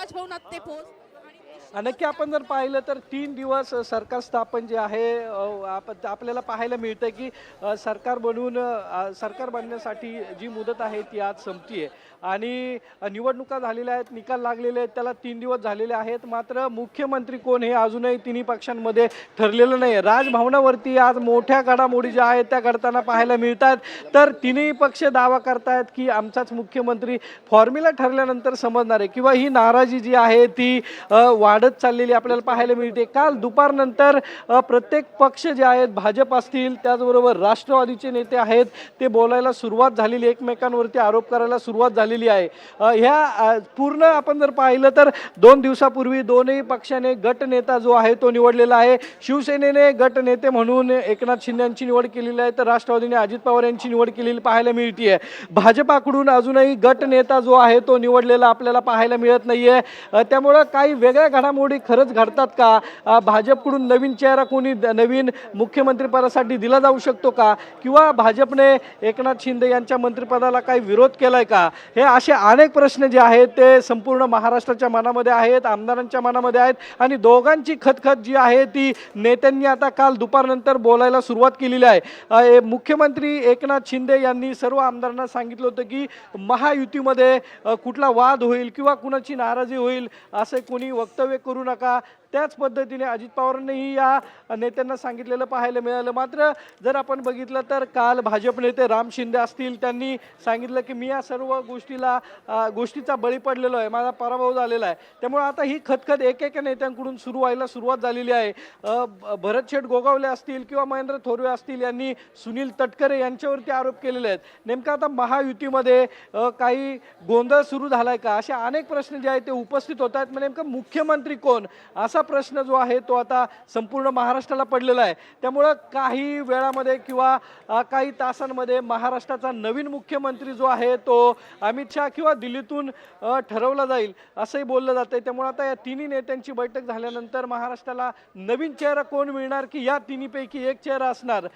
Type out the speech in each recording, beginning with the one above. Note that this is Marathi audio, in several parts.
राजभवनात ते पोहोच नक्की आपण जर पाहिलं तर 3 दिवस सरकार स्थापन जे आहे आपल्याला पाहायला मिळतं की सरकार बनवून सरकार बनण्यासाठी जी मुदत आहे ती आज संपतीये आणि निवडणुका झालेल्या आहेत, निकाल लागलेले आहेत, त्याला 3 दिवस झालेले आहेत. मात्र मुख्यमंत्री कोण हे अजूनही तिन्ही पक्षांमध्ये ठरलेलं नाही. राजभवनावरती आज मोठ्या घडामोडी ज्या आहेत त्या घडताना पाहायला मिळतात. तर तिन्ही पक्ष दावा करतायत की आमचाच मुख्यमंत्री. फॉर्म्युला ठरल्यानंतर समजणार आहे किंवा ही नाराजी जी आहे ती वाढत चाललेली आपल्याला पाहायला मिळते. काल दुपारनंतर प्रत्येक पक्ष जे आहेत, भाजप असतील, त्याचबरोबर राष्ट्रवादीचे नेते आहेत, ते बोलायला सुरुवात झालेली, एकमेकांवरती आरोप करायला सुरुवात झालेली आहे. ह्या पूर्ण आपण जर पाहिलं तर 2 दिवसापूर्वी दोन्ही पक्षाने गटनेता जो आहे तो निवडलेला आहे. शिवसेनेने गटनेते म्हणून एकनाथ शिंदे यांची निवड केलेली आहे, तर राष्ट्रवादीने अजित पवार यांची निवड केलेली पाहायला मिळते. भाजपाकडून अजूनही गटनेता जो आहे तो निवडलेला आपल्याला पाहायला मिळत नाहीये. त्यामुळं काही वेगळ्या घडामोडी खरंच घडतात का? भाजपकडून नवीन चेहरा कोणी नवीन मुख्यमंत्रीपदासाठी दिला जाऊ शकतो का? किंवा भाजपने एकनाथ शिंदे यांच्या मंत्रिपदाला काही विरोध केलाय का? हे असे अनेक प्रश्न जे आहेत ते संपूर्ण महाराष्ट्राच्या मनामध्ये आहेत, आमदारांच्या मनामध्ये आहेत आणि दोघांची खतखत जी आहे ती नेत्यांनी आता काल दुपारनंतर बोलायला सुरुवात केलेली आहे. मुख्यमंत्री एकनाथ शिंदे यांनी सर्व आमदारांना सांगितलं होतं की महायुतीमध्ये कुठला वाद होईल किंवा कुणाची नाराजी होईल असे कोणी वक्तव्य करू नका. त्याच पद्धतीने अजित पवारांनीही या नेत्यांना सांगितलेलं पाहायला मिळालं. मात्र जर आपण बघितलं तर काल भाजप नेते राम शिंदे असतील, त्यांनी सांगितलं की मी या सर्व गोष्टीचा बळी पडलेलो आहे, माझा पराभव झालेला आहे. त्यामुळे आता ही खतखत एकेका नेत्यांकडून सुरू व्हायला सुरुवात झालेली आहे. भरत शेठ गोगावले असतील किंवा महेंद्र थोरवे असतील, यांनी सुनील तटकरे यांच्यावरती आरोप केलेले आहेत. नेमका आता महायुतीमध्ये काही गोंधळ सुरू झालाय का, असे अनेक प्रश्न जे आहेत ते उपस्थित होत आहेत. नेमकं मुख्यमंत्री कोण असा प्रश्न जो आहे तो आता संपूर्ण महाराष्ट्राला पडलेला आहे. त्यामुळं काही वेळामध्ये किंवा काही तासांमध्ये महाराष्ट्राचा नवीन मुख्यमंत्री जो आहे तो अमित शहा किंवा दिल्लीतून ठरवला जाईल असंही बोललं जातंय. त्यामुळे आता या तिन्ही नेत्यांची बैठक झाल्यानंतर महाराष्ट्राला नवीन चेहरा कोण मिळणार की या तिन्हीपैकी एक चेहरा असणार,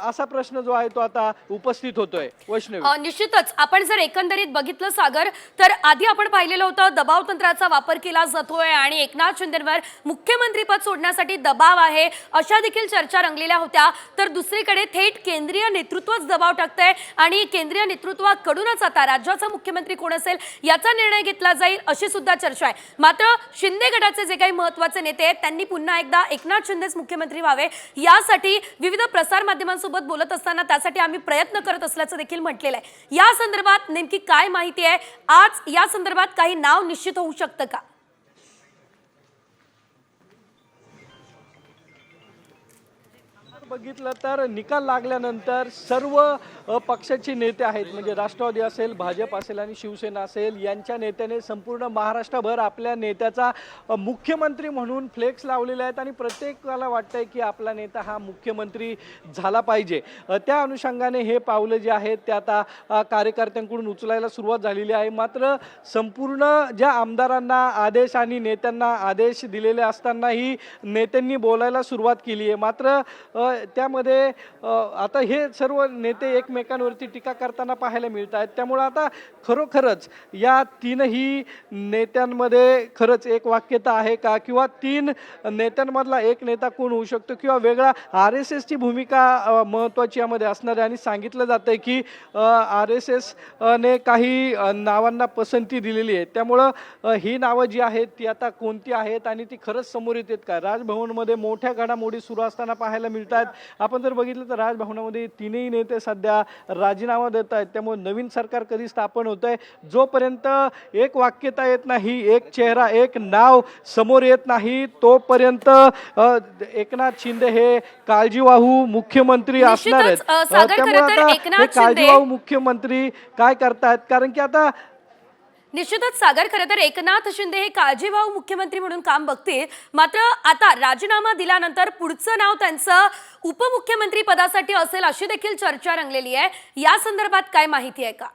असा प्रश्न जो आहे तो आता उपस्थित होतोय. वैष्णवी, निश्चितच आपण जर एकंदरीत बघितलं सागर, तर आधी आपण पाहिलेलं होतं दबाव तंत्राचा वापर केला जातोय आणि एकनाथ शिंदेंवर मुख्यमंत्रीपद सोडण्यासाठी दबाव आहे अशा देखील चर्चा रंगलेल्या होत्या. तर दुसरीकडे थेट केंद्रीय नेतृत्वच दबाव टाकतंय आणि केंद्रीय नेतृत्वाकडूनच आता राज्याचा मुख्यमंत्री कोण असेल याचा निर्णय घेतला जाईल अशी सुद्धा चर्चा आहे. मात्र शिंदे गटाचे जे काही महत्त्वाचे नेते आहेत त्यांनी पुन्हा एकदा एकनाथ शिंदेच मुख्यमंत्री व्हावे यासाठी विविध प्रसार माध्यमांसोबत बोलत असताना त्यासाठी आम्ही प्रयत्न करत असल्याचं देखील म्हटलेलं आहे. या संदर्भात नेमकी काय माहिती आहे? आज या संदर्भात काही नाव निश्चित होऊ शकतं का? बघितलं तर निकाल लागल्यानंतर सर्व पक्षाचे नेते आहेत, म्हणजे राष्ट्रवादी असेल, भाजप असेल आणि शिवसेना असेल, यांच्या नेत्याने संपूर्ण महाराष्ट्रभर आपल्या नेत्याचा मुख्यमंत्री म्हणून फ्लेक्स लावलेले आहेत आणि प्रत्येकाला वाटतंय की आपला नेता हा मुख्यमंत्री झाला पाहिजे. त्या अनुषंगाने हे पावलं जे आहेत ते आता कार्यकर्त्यांकडून उचलायला सुरुवात झालेली आहे. मात्र संपूर्ण ज्या आमदारांना आदेश आणि नेत्यांना आदेश दिलेले असतानाही नेत्यांनी बोलायला सुरुवात केली आहे. मात्र त्यामध्ये आता हे सर्व नेते एकमेकांवरती टीका करताना पाहायला मिळत आहेत. त्यामुळे आता खरोखरच या तीनही नेत्यांमध्ये खरंच एक वाक्यता आहे का, किंवा तीन नेत्यांमधला एक नेता कोण होऊ शकतो किंवा वेगळा? RSSची भूमिका महत्त्वाची यामध्ये असणार आहे आणि सांगितलं जातंय की RSS ने काही नावांना पसंती दिलेली आहे. त्यामुळं ही नावं जी आहेत ती आता कोणती आहेत आणि ती खरंच समोर येतात का? राजभवनमध्ये मोठ्या घडामोडी सुरू असताना पाहायला मिळतात. आपण जर बघितलं तर राजभवनामध्ये तीनही नेते सध्या राजीनामा देत आहेत. त्यामुळे नवीन सरकार कधी स्थापन होत आहे, जोपर्यंत एक वाक्यता येत नाही, एक चेहरा, एक नाव समोर येत नाही, तोपर्यंत एकनाथ शिंदे हे काळजीवाहू मुख्यमंत्री असणार आहेत. त्यामुळे आता हे काळजीवाहू मुख्यमंत्री काय करतायत, कारण की आता निश्चितच सागर, खरं तर एकनाथ शिंदे हे काळजीवाहू मुख्यमंत्री म्हणून काम बघतील. मात्र आता राजीनामा दिल्यानंतर पुढचं नाव त्यांचं उपमुख्यमंत्री पदासाठी असेल अशी देखील चर्चा रंगलेली आहे. या संदर्भात काय माहिती आहे का?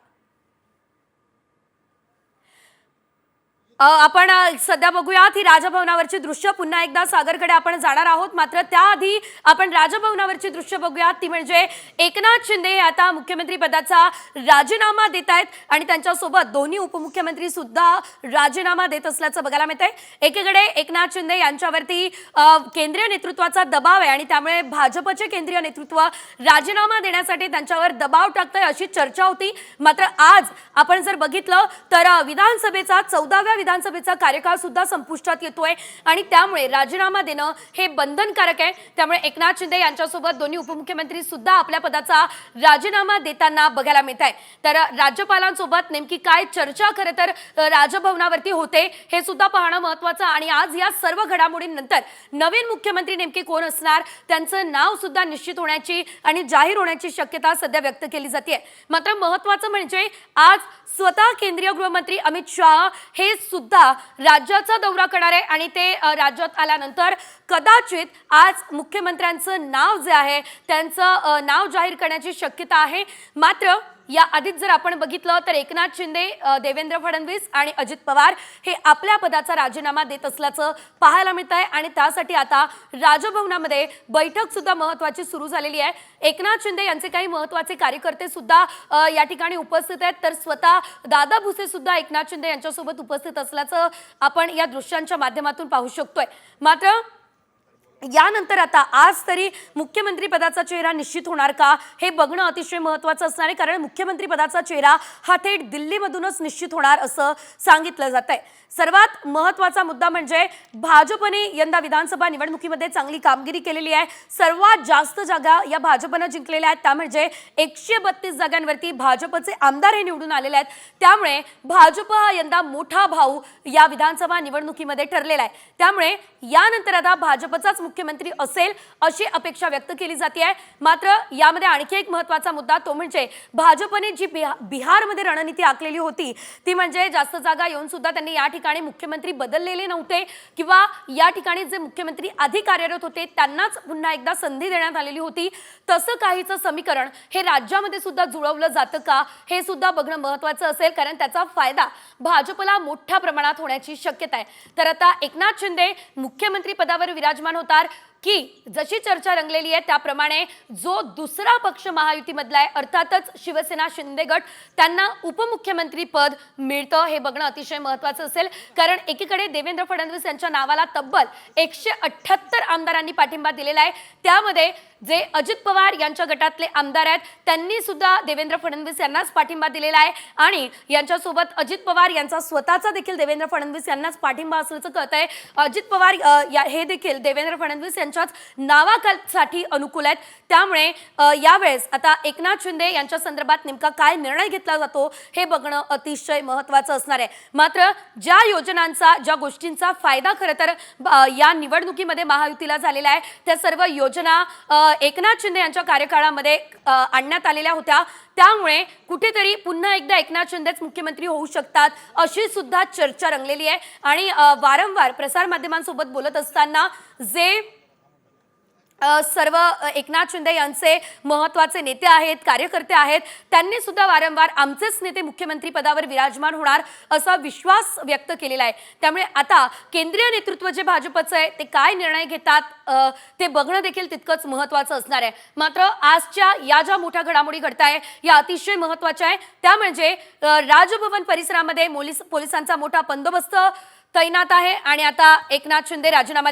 आपण सध्या बघूयात ही राजभवनावरची दृश्य. पुन्हा एकदा सागरकडे आपण जाणार आहोत, मात्र त्याआधी आपण राजभवनावरची दृश्य बघूयात. ती म्हणजे एकनाथ शिंदे हे आता मुख्यमंत्री पदाचा राजीनामा देत आहेत आणि त्यांच्यासोबत दोन्ही उपमुख्यमंत्री सुद्धा राजीनामा देत असल्याचं बघायला मिळतंय. एकीकडे एकनाथ शिंदे यांच्यावरती केंद्रीय नेतृत्वाचा दबाव आहे आणि त्यामुळे भाजपचे केंद्रीय नेतृत्व राजीनामा देण्यासाठी त्यांच्यावर दबाव टाकतंय अशी चर्चा होती. मात्र आज आपण जर बघितलं तर विधानसभेचा 14व्या विधानसभेचा कार्यकाळ सुद्धा संपुष्टात येतोय आणि त्यामुळे राजीनामा देणं हे बंधनकारक आहे. त्यामुळे एकनाथ शिंदे यांच्यासोबत दोन्ही उपमुख्यमंत्री सुद्धा आपल्या पदाचा राजीनामा देताना बघायला मिळत आहे. तर राज्यपालांसोबत नेमकी काय चर्चा खरं तर राजभवनावरती होते हे सुद्धा पाहणं महत्त्वाचं. आणि आज या सर्व घडामोडींनंतर नवीन मुख्यमंत्री नेमके कोण असणार, त्यांचं नाव सुद्धा निश्चित होण्याची आणि जाहीर होण्याची शक्यता सध्या व्यक्त केली जाते. मात्र महत्त्वाचं म्हणजे आज स्वतः केंद्रीय गृहमंत्री अमित शाह हे सुद्धा राज्याचा दौरा करणार आहे आणि ते राज्यात आल्यानंतर कदाचित आज मुख्यमंत्र्यांचं नाव जे आहे त्यांचं नाव जाहीर करण्याची शक्यता आहे. मात्र या आधीच जर आपण बघितलं तर एकनाथ शिंदे, देवेंद्र फडणवीस आणि अजित पवार हे आपल्या पदाचा राजीनामा देत असल्याचं पाहायला मिळत आहे आणि त्यासाठी आता राजभवनामध्ये बैठक सुद्धा महत्त्वाची सुरू झालेली आहे. एकनाथ शिंदे यांचे काही महत्त्वाचे कार्यकर्ते सुद्धा या ठिकाणी उपस्थित आहेत, तर स्वतः दादा भुसे सुद्धा एकनाथ शिंदे यांच्यासोबत उपस्थित असल्याचं आपण या दृश्यांच्या माध्यमातून पाहू शकतोय. मात्र यानंतर आता आज तरी मुख्यमंत्री पदाचा चेहरा निश्चित होणार का हे बघणं अतिशय महत्त्वाचं असणार आहे, कारण मुख्यमंत्री पदाचा चेहरा हा थेट दिल्लीमधूनच निश्चित होणार असं सांगितलं जात आहे. सर्वात महत्त्वाचा मुद्दा म्हणजे भाजपने यंदा विधानसभा निवडणुकीमध्ये चांगली कामगिरी केलेली आहे. सर्वात जास्त जागा या भाजपनं जिंकलेल्या आहेत, त्या म्हणजे 132 जागांवरती भाजपचे आमदार हे निवडून आलेले आहेत. त्यामुळे भाजप हा यंदा मोठा भाऊ या विधानसभा निवडणुकीमध्ये ठरलेला आहे. त्यामुळे यानंतर आता भाजपचाच मुख्यमंत्री असेल अशी अपेक्षा व्यक्त केली जाते. मात्र यामध्ये आणखी एक महत्त्वाचा मुद्दा तो म्हणजे भाजपने जी बिहारमध्ये रणनीती आखलेली होती ती म्हणजे जास्त जागा येऊन सुद्धा त्यांनी या ठिकाणी मुख्यमंत्री बदललेले नव्हते किंवा या ठिकाणी जे मुख्यमंत्री आधी कार्यरत होते त्यांनाच पुन्हा एकदा संधी देण्यात आलेली होती. तसं काहीचं समीकरण हे राज्यामध्ये सुद्धा जुळवलं जातं का हे सुद्धा बघणं महत्त्वाचं असेल, कारण त्याचा फायदा भाजपला मोठ्या प्रमाणात होण्याची शक्यता आहे. तर आता एकनाथ शिंदे मुख्यमंत्री पदावर विराजमान होतात की जशी चर्चा रंगलेली आहे त्याप्रमाणे जो दुसरा पक्ष महायुतीमधला आहे अर्थातच शिवसेना शिंदे गट त्यांना उपमुख्यमंत्री पद मिळतं हे बघणं अतिशय महत्त्वाचं असेल. कारण एकीकडे देवेंद्र फडणवीस यांच्या नावाला तब्बल 178 आमदारांनी पाठिंबा दिलेला आहे. त्यामध्ये जे अजित पवार यांच्या गटातले आमदार आहेत त्यांनी सुद्धा देवेंद्र फडणवीस यांनाच पाठिंबा दिलेला आहे आणि यांच्यासोबत अजित पवार यांचा स्वतःचा देखील देवेंद्र फडणवीस यांनाच पाठिंबा असल्याचं कळतंय. अजित पवार हे देखील देवेंद्र फडणवीस यांच्याच नावासाठी अनुकूल आहेत. त्यामुळे यावेळेस आता एकनाथ शिंदे यांच्या संदर्भात नेमका काय निर्णय घेतला जातो हे बघणं अतिशय महत्त्वाचं असणार आहे. मात्र ज्या योजनांचा ज्या गोष्टींचा फायदा खरं तर या निवडणुकीमध्ये महायुतीला झालेला आहे त्या सर्व योजना एकनाथ शिंदे यांच्या कार्यकाळामध्ये आणण्यात आलेल्या होत्या. त्यामुळे कुठेतरी पुन्हा एकदा एकनाथ शिंदेच मुख्यमंत्री होऊ शकतात अशी सुद्धा चर्चा रंगलेली आहे. आणि वारंवार प्रसारमाध्यमांसोबत बोलत असताना जे सर्व एकनाथ शिंदे यांचे महत्त्वाचे नेते आहेत, कार्यकर्ते आहेत, त्यांनी सुद्धा वारंवार आमचेच नेते मुख्यमंत्री पदावर विराजमान होणार असा विश्वास व्यक्त केलेला आहे. त्यामुळे आता केंद्रीय नेतृत्व जे भाजपचं आहे ते काय निर्णय घेतात ते बघणं देखील तितकंच महत्त्वाचं असणार आहे. मात्र आजच्या या ज्या मोठ्या घडामोडी घडताय या अतिशय महत्त्वाच्या आहे. त्या म्हणजे राजभवन परिसरामध्ये पोलिसांचा मोठा बंदोबस्त तैनात आहे आणि आता एकनाथ शिंदे राजीनामा